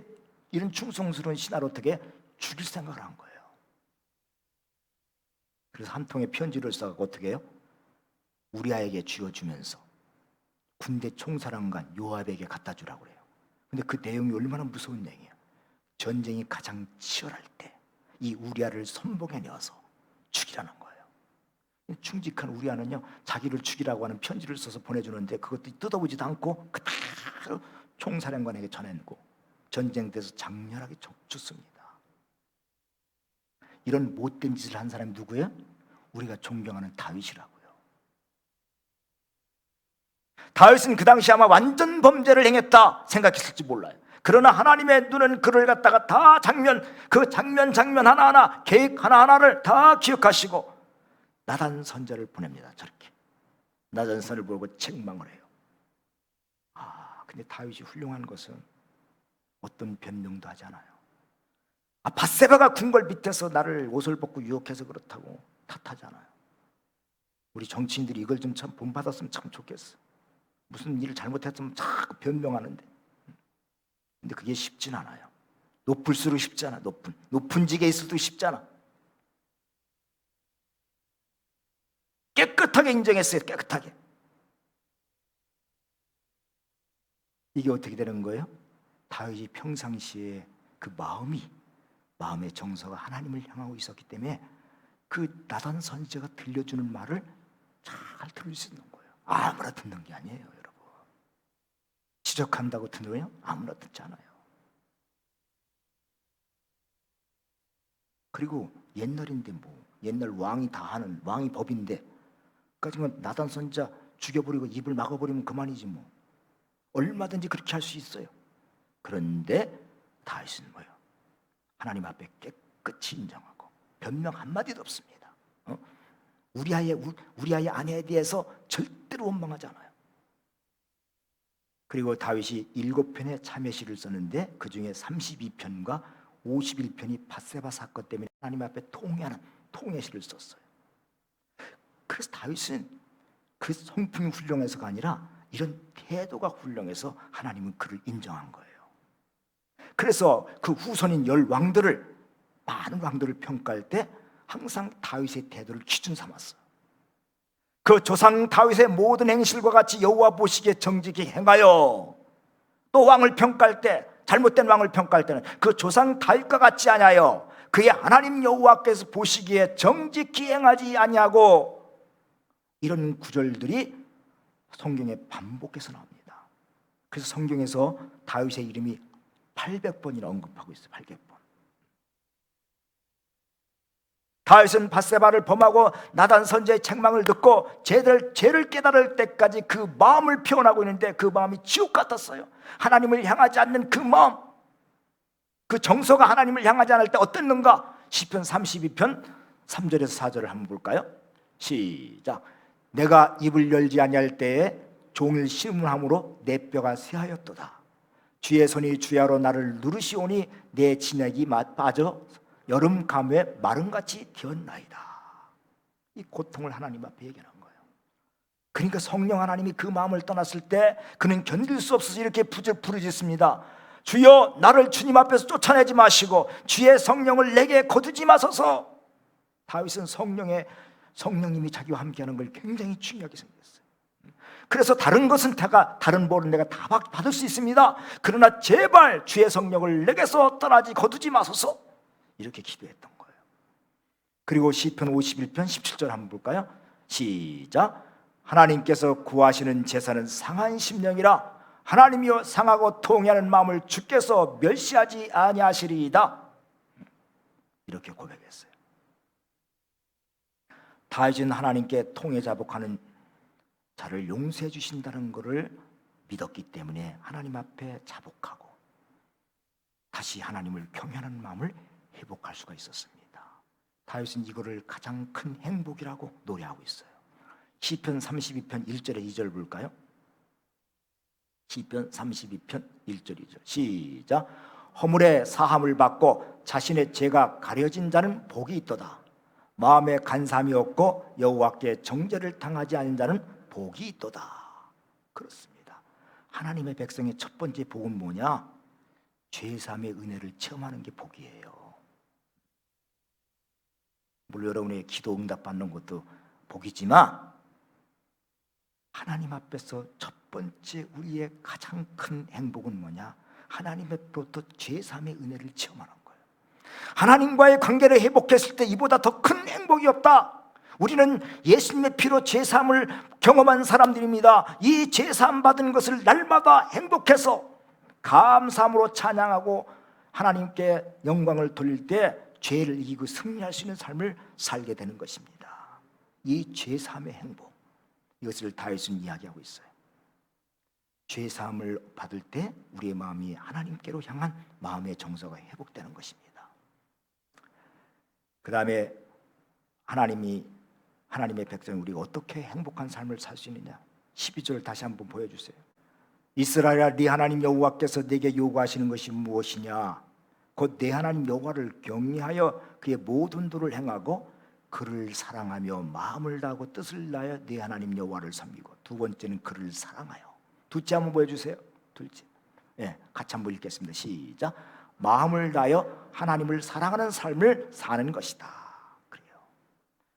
이런 충성스러운 신하를 어떻게 죽일 생각을 한 거예요. 그래서 한 통의 편지를 써서 어떻게 해요? 우리아에게 쥐어주면서 군대 총사령관 요압에게 갖다 주라고 그래요. 근데 그 내용이 얼마나 무서운 얘기예요. 전쟁이 가장 치열할 때 이 우리아를 선봉에 넣어서 죽이라는 거예요. 충직한 우리아는요, 자기를 죽이라고 하는 편지를 써서 보내주는데 그것도 뜯어보지도 않고 그대로 총사령관에게 전해내고 전쟁터에서 장렬하게 죽습니다. 이런 못된 짓을 한 사람이 누구예요? 우리가 존경하는 다윗이라고요. 다윗은 그 당시 아마 완전 범죄를 행했다 생각했을지 몰라요. 그러나 하나님의 눈은 그를 갖다가 다 그 장면 하나하나, 계획 하나하나를 다 기억하시고 나단 선지자를 보냅니다. 저렇게 나단 선을 보고 책망을 해요. 근데 다윗이 훌륭한 것은 어떤 변명도 하지 않아요. 밧세바가 궁궐 밑에서 나를 옷을 벗고 유혹해서 그렇다고 탓하지 않아요. 우리 정치인들이 이걸 좀 참 본받았으면 참 좋겠어. 무슨 일을 잘못했으면 자꾸 변명하는데, 근데 그게 쉽진 않아요. 높을수록 쉽지 않아. 높은 직에 있어도 쉽지 않아. 깨끗하게 인정했어요. 깨끗하게. 이게 어떻게 되는 거예요? 다윗이 평상시에 그 마음의 정서가 하나님을 향하고 있었기 때문에 그 나단 선지자가 들려주는 말을 잘 들을 수 있는 거예요. 아무나 듣는 게 아니에요, 여러분. 지적한다고 듣는 거예요? 아무나 듣지 않아요. 그리고 옛날인데 옛날 왕이 다 하는 왕이 법인데, 그러니까 나단 선지자 죽여버리고 입을 막아버리면 그만이지 뭐. 얼마든지 그렇게 할 수 있어요. 그런데 다윗은 뭐예요? 하나님 앞에 깨끗이 인정하고 변명 한마디도 없습니다. 우리 아이의 아내에 대해서 절대로 원망하지 않아요. 그리고 다윗이 7편의 참회시를 썼는데 그 중에 32편과 51편이 밧세바 사건 때문에 하나님 앞에 통회하는 통회시를 썼어요. 그래서 다윗은 그 성품이 훌륭해서가 아니라 이런 태도가 훌륭해서 하나님은 그를 인정한 거예요. 그래서 그 후손인 많은 왕들을 평가할 때 항상 다윗의 태도를 기준 삼았어요. 그 조상 다윗의 모든 행실과 같이 여호와 보시기에 정직히 행하여, 또 왕을 평가할 때, 잘못된 왕을 평가할 때는 그 조상 다윗과 같지 아니하여 그의 하나님 여호와께서 보시기에 정직히 행하지 아니하고, 이런 구절들이 성경에 반복해서 나옵니다. 그래서 성경에서 다윗의 이름이 800번이나 언급하고 있어요. 800번. 다윗은 밧세바를 범하고 나단 선지자의 책망을 듣고 죄를 깨달을 때까지 그 마음을 표현하고 있는데 그 마음이 지옥 같았어요. 하나님을 향하지 않는 그 마음, 그 정서가 하나님을 향하지 않을 때 어땠는가? 시편 32편 3절에서 4절을 한번 볼까요? 시작. 내가 입을 열지 아니할 때에 종일 심문함으로 내 뼈가 쇠하였도다. 주의 손이 주야로 나를 누르시오니 내 진액이 빠져 여름 가무에 마름같이 되었나이다. 이 고통을 하나님 앞에 얘기하는 거예요. 그러니까 성령 하나님이 그 마음을 떠났을 때 그는 견딜 수 없어서 이렇게 부르짖습니다. 주여, 나를 주님 앞에서 쫓아내지 마시고 주의 성령을 내게 거두지 마소서. 다윗은 성령님이 자기와 함께하는 걸 굉장히 중요하게 생겼어요. 그래서 다른 벌은 내가 다 받을 수 있습니다. 그러나 제발 주의 성령을 내게서 떠나지 거두지 마소서. 이렇게 기도했던 거예요. 그리고 시편 51편 17절 한번 볼까요? 시작. 하나님께서 구하시는 제사는 상한 심령이라 하나님이여 상하고 통회하는 마음을 주께서 멸시하지 아니하시리이다. 이렇게 고백했어요. 다윗은 하나님께 통회자복하는 자를 용서해 주신다는 것을 믿었기 때문에 하나님 앞에 자복하고 다시 하나님을 경외하는 마음을 회복할 수가 있었습니다. 다윗은 이거를 가장 큰 행복이라고 노래하고 있어요. 시편 32편 1절에 2절 볼까요? 시편 32편 1절 2절 시작. 허물의 사함을 받고 자신의 죄가 가려진 자는 복이 있도다. 마음에 간삼이 없고 여호와께 정죄를 당하지 않은 자는 복이 있도다. 그렇습니다. 하나님의 백성의 첫 번째 복은 뭐냐? 죄사함의 은혜를 체험하는 게 복이에요. 물론 여러분의 기도 응답 받는 것도 복이지만 하나님 앞에서 첫 번째 우리의 가장 큰 행복은 뭐냐? 하나님 앞으로부터 죄사함의 은혜를 체험하는 거예요. 하나님과의 관계를 회복했을 때 이보다 더 큰 행복이 없다. 우리는 예수님의 피로 죄사함을 경험한 사람들입니다. 이 죄사함 받은 것을 날마다 행복해서 감사함으로 찬양하고 하나님께 영광을 돌릴 때 죄를 이기고 승리할 수 있는 삶을 살게 되는 것입니다. 이 죄사함의 행복, 이것을 다윗은 이야기하고 있어요. 죄사함을 받을 때 우리의 마음이 하나님께로 향한 마음의 정서가 회복되는 것입니다. 그 다음에 하나님의 백성이 우리가 어떻게 행복한 삶을 살 수 있느냐, 12절 다시 한번 보여주세요. 이스라엘아, 네 하나님 여호와께서 내게 요구하시는 것이 무엇이냐? 곧 내 하나님 여호와를 경외하여 그의 모든 도를 행하고 그를 사랑하며 마음을 다하고 뜻을 다하여 네 하나님 여호와를 섬기고. 두 번째는 그를 사랑하여. 둘째 한번 보여주세요. 둘째, 같이 한번 읽겠습니다. 시작. 마음을 다하여 하나님을 사랑하는 삶을 사는 것이다. 그래요.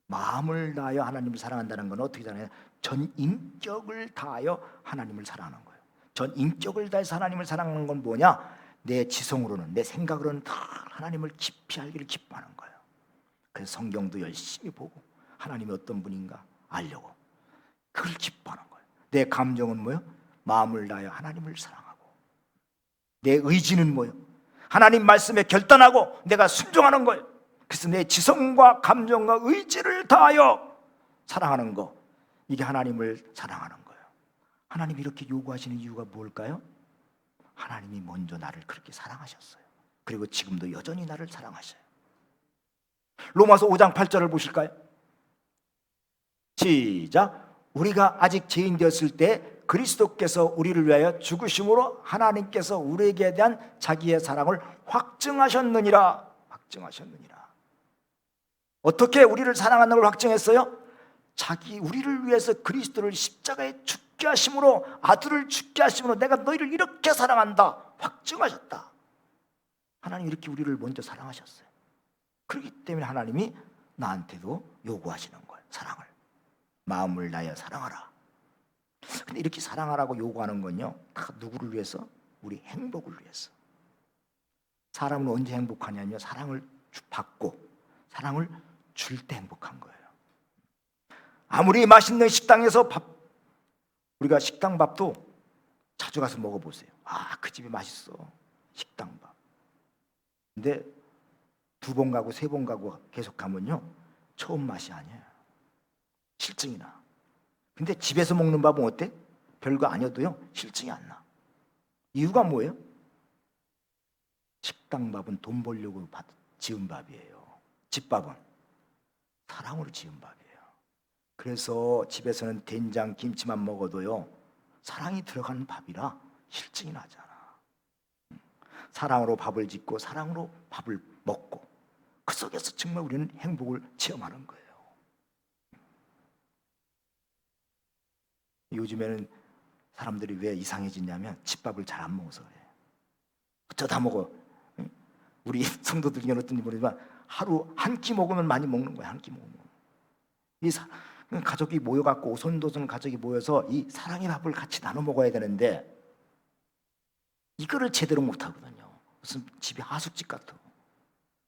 마음을 다하여 하나님을 사랑한다는 건 어떻게 되나요? 전 인격을 다하여 하나님을 사랑하는 거예요. 전 인격을 다해서 하나님을 사랑하는 건 뭐냐? 내 지성으로는, 내 생각으로는 다 하나님을 깊이 알기를 기뻐하는 거예요. 그래서 성경도 열심히 보고 하나님이 어떤 분인가 알려고 그걸 기뻐하는 거예요. 내 감정은 뭐예요? 마음을 다하여 하나님을 사랑하고. 내 의지는 뭐예요? 하나님 말씀에 결단하고 내가 순종하는 거예요. 그래서 내 지성과 감정과 의지를 다하여 사랑하는 거, 이게 하나님을 사랑하는 거예요. 하나님이 이렇게 요구하시는 이유가 뭘까요? 하나님이 먼저 나를 그렇게 사랑하셨어요. 그리고 지금도 여전히 나를 사랑하셔요. 로마서 5장 8절을 보실까요? 시작. 우리가 아직 죄인 되었을 때 그리스도께서 우리를 위하여 죽으심으로 하나님께서 우리에게 대한 자기의 사랑을 확증하셨느니라. 확증하셨느니라. 어떻게 우리를 사랑하는 걸 확증했어요? 우리를 위해서 그리스도를 십자가에 죽게 하심으로, 아들을 죽게 하심으로 내가 너희를 이렇게 사랑한다 확증하셨다. 하나님 이렇게 우리를 먼저 사랑하셨어요. 그렇기 때문에 하나님이 나한테도 요구하시는 거예요. 사랑을, 마음을 다하여 사랑하라. 근데 이렇게 사랑하라고 요구하는 건요, 다 누구를 위해서? 우리 행복을 위해서. 사람은 언제 행복하냐면요, 사랑을 받고 사랑을 줄 때 행복한 거예요. 아무리 맛있는 식당에서 우리가 식당 밥도 자주 가서 먹어보세요. 그 집이 맛있어, 식당 밥. 근데 2번 가고 3번 가고 계속 가면요, 처음 맛이 아니에요. 실증이 나. 근데 집에서 먹는 밥은 어때? 별거 아니어도요, 실증이 안 나. 이유가 뭐예요? 식당 밥은 돈 벌려고 지은 밥이에요. 집밥은 사랑으로 지은 밥이에요. 그래서 집에서는 된장, 김치만 먹어도요, 사랑이 들어가는 밥이라 실증이 나잖아. 사랑으로 밥을 짓고 사랑으로 밥을 먹고, 그 속에서 정말 우리는 행복을 체험하는 거예요. 요즘에는 사람들이 왜 이상해지냐면 집밥을 잘 안 먹어서 그래요. 어쩌다 먹어. 우리 성도들 중에 어떤지 모르지만 하루 한 끼 먹으면 많이 먹는 거야. 한 끼 먹으면. 이 가족이 모여갖고, 오손도손 가족이 모여서 이 사랑의 밥을 같이 나눠 먹어야 되는데 이거를 제대로 못 하거든요. 무슨 집이 하숙집 같아.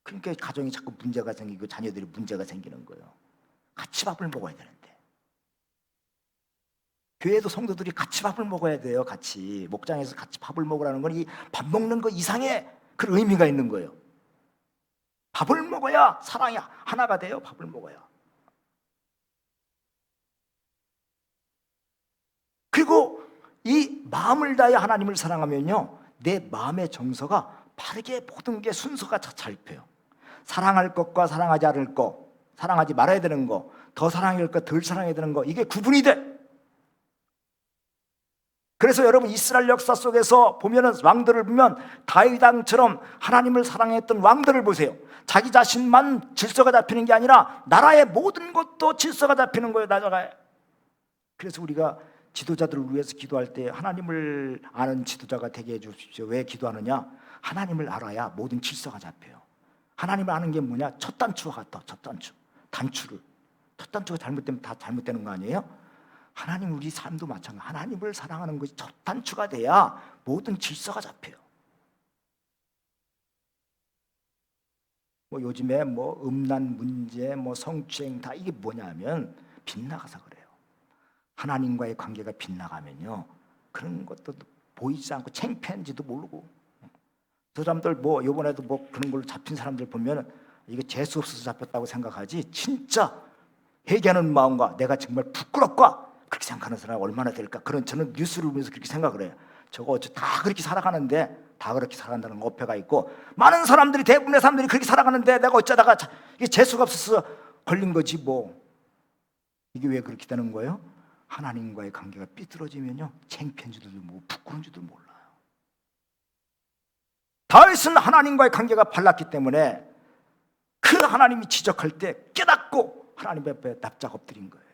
그러니까 가정이 자꾸 문제가 생기고 자녀들이 문제가 생기는 거예요. 같이 밥을 먹어야 되는데. 교회도 성도들이 같이 밥을 먹어야 돼요. 같이 목장에서 같이 밥을 먹으라는 건 이 밥 먹는 거 이상의 그런 의미가 있는 거예요. 밥을 먹어야 사랑이 하나가 돼요. 밥을 먹어야. 그리고 이 마음을 다해 하나님을 사랑하면요, 내 마음의 정서가 바르게 모든 게 순서가 잘 펴요. 사랑할 것과 사랑하지 않을 것, 사랑하지 말아야 되는 거, 더 사랑해야 될 것, 덜 사랑해야 되는 거, 이게 구분이 돼. 그래서 여러분 이스라엘 역사 속에서 보면은 왕들을 보면 다윗 왕처럼 하나님을 사랑했던 왕들을 보세요. 자기 자신만 질서가 잡히는 게 아니라 나라의 모든 것도 질서가 잡히는 거예요. 나라에. 그래서 우리가 지도자들을 위해서 기도할 때 하나님을 아는 지도자가 되게 해주십시오. 왜 기도하느냐? 하나님을 알아야 모든 질서가 잡혀요. 하나님을 아는 게 뭐냐? 첫 단추와 같다. 첫 단추, 단추를. 첫 단추가 잘못되면 다 잘못되는 거 아니에요? 하나님, 우리 삶도 마찬가지. 하나님을 사랑하는 것이 첫 단추가 돼야 모든 질서가 잡혀요. 뭐 요즘에 뭐 음란 문제, 뭐 성추행 다 이게 뭐냐면 빗나가서 그래요. 하나님과의 관계가 빗나가면요, 그런 것도 보이지 않고 창피한지도 모르고, 저 사람들 뭐 요번에도 뭐 그런 걸로 잡힌 사람들 보면 이게 재수 없어서 잡혔다고 생각하지, 진짜 회개하는 마음과 내가 정말 부끄럽고 그렇게 생각하는 사람이 얼마나 될까. 그런, 저는 뉴스를 보면서 그렇게 생각을 해요. 저거 어째 다 그렇게 살아가는데, 다 그렇게 살아간다는 어폐가 있고, 많은 사람들이, 대부분의 사람들이 그렇게 살아가는데 내가 어쩌다가 이게 재수가 없어서 걸린 거지 뭐. 이게 왜 그렇게 되는 거예요? 하나님과의 관계가 삐뚤어지면요, 창피한 줄도 모르고 부끄러운 줄도 몰라요. 다윗은 하나님과의 관계가 발랐기 때문에 그 하나님이 지적할 때 깨닫고 하나님 앞에 납작 엎드린 거예요.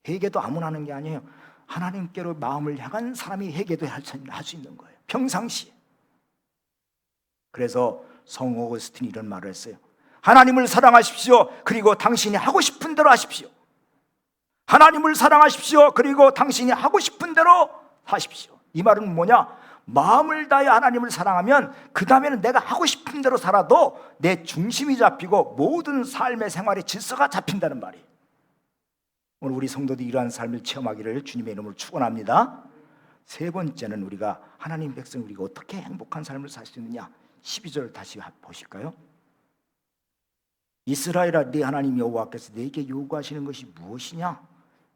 회개도 아무나 하는 게 아니에요. 하나님께로 마음을 향한 사람이 회개도 할 수 있는 거예요, 평상시에. 그래서 성 오거스틴이 이런 말을 했어요. 하나님을 사랑하십시오. 그리고 당신이 하고 싶은 대로 하십시오. 하나님을 사랑하십시오. 그리고 당신이 하고 싶은 대로 하십시오. 이 말은 뭐냐? 마음을 다해 하나님을 사랑하면 그 다음에는 내가 하고 싶은 대로 살아도 내 중심이 잡히고 모든 삶의 생활의 질서가 잡힌다는 말이에요. 오늘 우리 성도들이 이러한 삶을 체험하기를 주님의 이름으로 축원합니다. 세 번째는 우리가 하나님 백성, 우리가 어떻게 행복한 삶을 살 수 있느냐, 12절 다시 보실까요? 이스라엘아, 네 하나님 여호와께서 네게 요구하시는 것이 무엇이냐?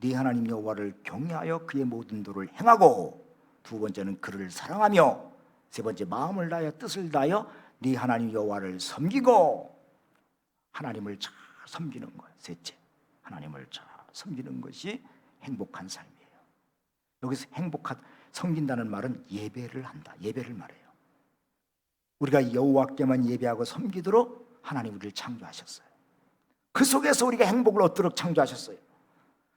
네 하나님 여호와를 경외하여 그의 모든 도를 행하고, 두 번째는 그를 사랑하며, 세 번째 마음을 다하여 뜻을 다하여 네 하나님 여호와를 섬기고. 하나님을 잘 섬기는 거예요. 셋째, 하나님을 잘 섬기는 것이 행복한 삶이에요. 여기서 섬긴다는 말은 예배를 한다, 예배를 말해요. 우리가 여호와께만 예배하고 섬기도록 하나님 우리를 창조하셨어요. 그 속에서 우리가 행복을 얻도록 창조하셨어요.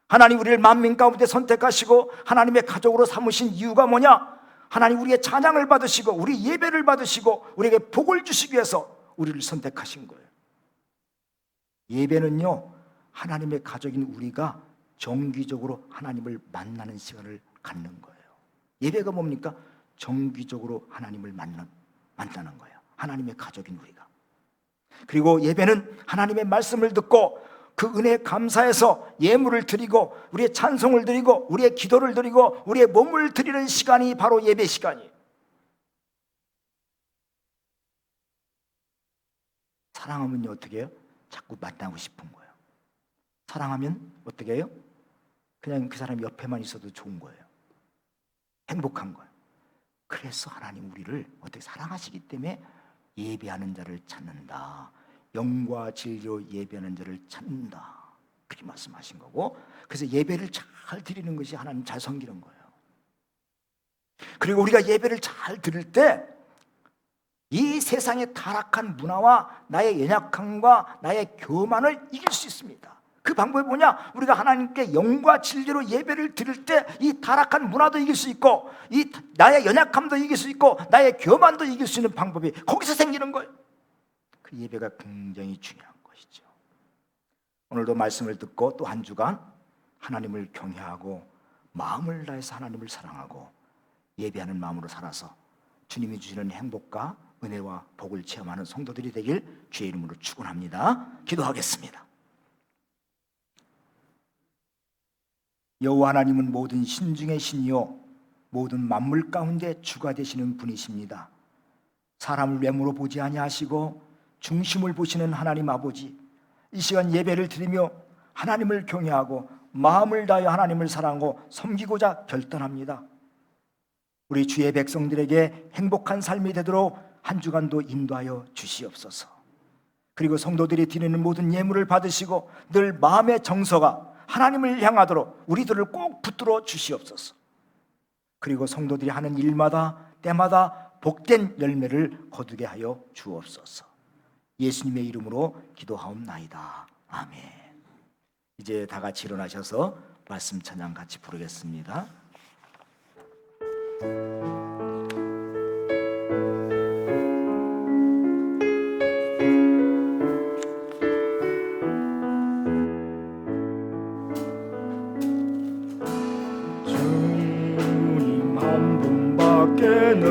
하나님 우리를 만민 가운데 선택하시고 하나님의 가족으로 삼으신 이유가 뭐냐? 하나님 우리의 찬양을 받으시고 우리 예배를 받으시고 우리에게 복을 주시기 위해서 우리를 선택하신 거예요. 예배는요, 하나님의 가족인 우리가 정기적으로 하나님을 만나는 시간을 갖는 거예요. 예배가 뭡니까? 정기적으로 하나님을 만나는 거예요, 하나님의 가족인 우리가. 그리고 예배는 하나님의 말씀을 듣고 그 은혜에 감사해서 예물을 드리고 우리의 찬송을 드리고 우리의 기도를 드리고 우리의 몸을 드리는 시간이 바로 예배 시간이에요. 사랑하면요, 어떻게 해요? 자꾸 만나고 싶은 거예요. 사랑하면 어떻게 해요? 그냥 그 사람 옆에만 있어도 좋은 거예요. 행복한 거예요. 그래서 하나님 우리를 어떻게 사랑하시기 때문에 예배하는 자를 찾는다, 영과 진리로 예배하는 자를 찾는다, 그렇게 말씀하신 거고, 그래서 예배를 잘 드리는 것이 하나님 잘 섬기는 거예요. 그리고 우리가 예배를 잘 드릴 때 이 세상의 타락한 문화와 나의 연약함과 나의 교만을 이길 수 있습니다. 그 방법이 뭐냐? 우리가 하나님께 영과 진리로 예배를 드릴 때 이 타락한 문화도 이길 수 있고 이 나의 연약함도 이길 수 있고 나의 교만도 이길 수 있는 방법이 거기서 생기는 거예요. 그 예배가 굉장히 중요한 것이죠. 오늘도 말씀을 듣고 또 한 주간 하나님을 경외하고 마음을 다해서 하나님을 사랑하고 예배하는 마음으로 살아서 주님이 주시는 행복과 은혜와 복을 체험하는 성도들이 되길 주의 이름으로 축원합니다. 기도하겠습니다. 여호와 하나님은 모든 신 중의 신이요 모든 만물 가운데 주가 되시는 분이십니다. 사람을 외모로 보지 아니하시고 중심을 보시는 하나님 아버지, 이 시간 예배를 드리며 하나님을 경외하고 마음을 다하여 하나님을 사랑하고 섬기고자 결단합니다. 우리 주의 백성들에게 행복한 삶이 되도록 한 주간도 인도하여 주시옵소서. 그리고 성도들이 드리는 모든 예물을 받으시고 늘 마음의 정서가 하나님을 향하도록 우리들을 꼭 붙들어 주시옵소서. 그리고 성도들이 하는 일마다 때마다 복된 열매를 거두게 하여 주옵소서. 예수님의 이름으로 기도하옵나이다. 아멘. 이제 다 같이 일어나셔서 말씀 찬양 같이 부르겠습니다. 주님 한 분밖에는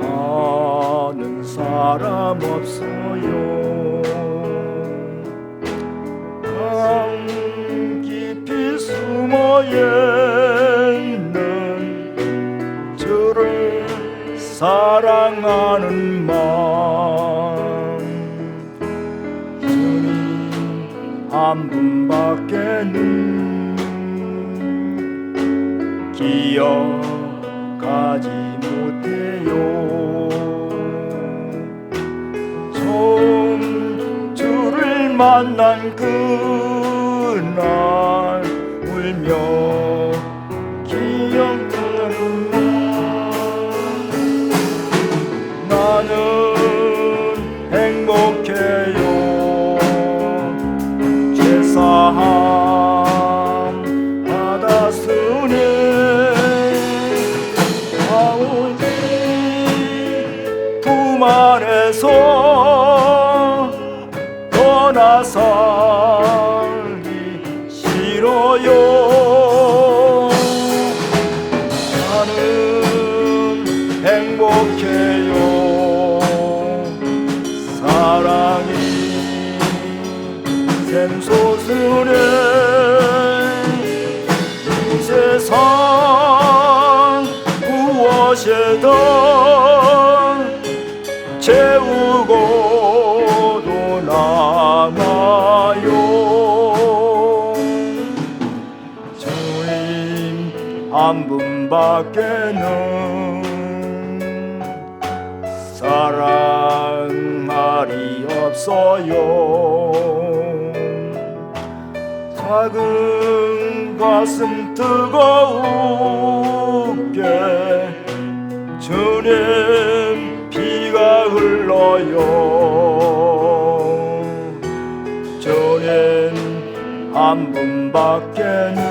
아는 사람 한 분밖에는 기억하지 못해요. 처음 주를 만난 그날 울며 기억하는 나는 행복해요. 죄사함 받았으니 아버지 품 안에서 떠나 살기 싫어요. 나는 행복해요. 사랑이 샘솟으네. 이 세상 무엇이든 채우고도 남아요. 주님 한 분밖에는 사랑할이 없어요. 작은 가슴 뜨거우게 주님 피가 흘러요. 주님 한 분밖에는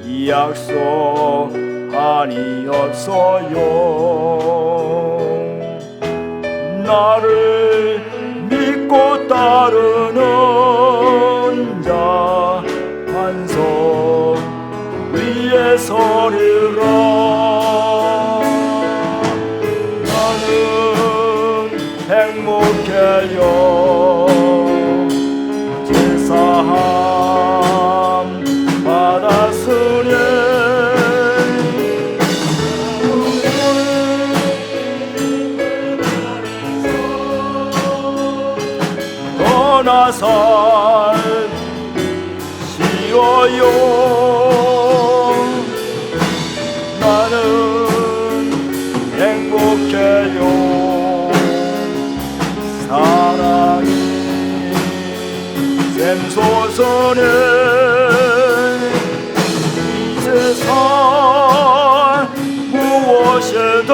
이 약속하니 없어요. 나를 믿고 따르는 자 반석 위에 서리라. 나는 행복해요. 제사함 받았으니 떠나 살기 싫어요. 나는 행복해요. 사랑이 샘솟으네. 이 세상 무엇이든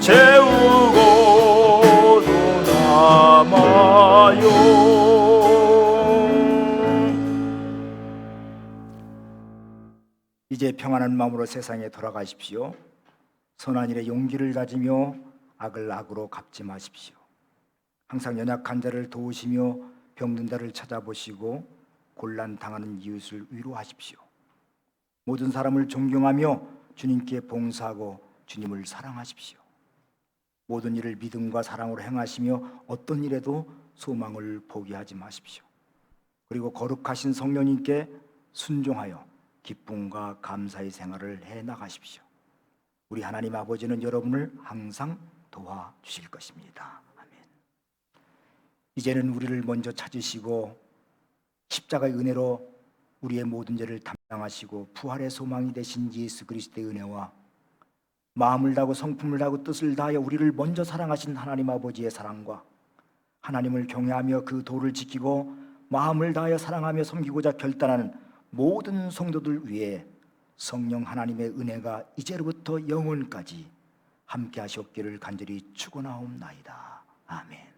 채우고도 남아요. 이제 평안한 마음으로 세상에 돌아가십시오. 선한 일에 용기를 가지며 악을 악으로 갚지 마십시오. 항상 연약한 자를 도우시며 병든 자를 찾아보시고 곤란 당하는 이웃을 위로하십시오. 모든 사람을 존경하며 주님께 봉사하고 주님을 사랑하십시오. 모든 일을 믿음과 사랑으로 행하시며 어떤 일에도 소망을 포기하지 마십시오. 그리고 거룩하신 성령님께 순종하여 기쁨과 감사의 생활을 해나가십시오. 우리 하나님 아버지는 여러분을 항상 도와주실 것입니다. 아멘. 이제는 우리를 먼저 찾으시고 십자가의 은혜로 우리의 모든 죄를 담당하시고 부활의 소망이 되신 예수 그리스도의 은혜와 마음을 다하고 성품을 다하고 뜻을 다하여 우리를 먼저 사랑하신 하나님 아버지의 사랑과 하나님을 경외하며 그 도를 지키고 마음을 다하여 사랑하며 섬기고자 결단하는 모든 성도들 위해 성령 하나님의 은혜가 이제로부터 영원까지 함께 하시옵기를 간절히 축원하옵나이다. 아멘.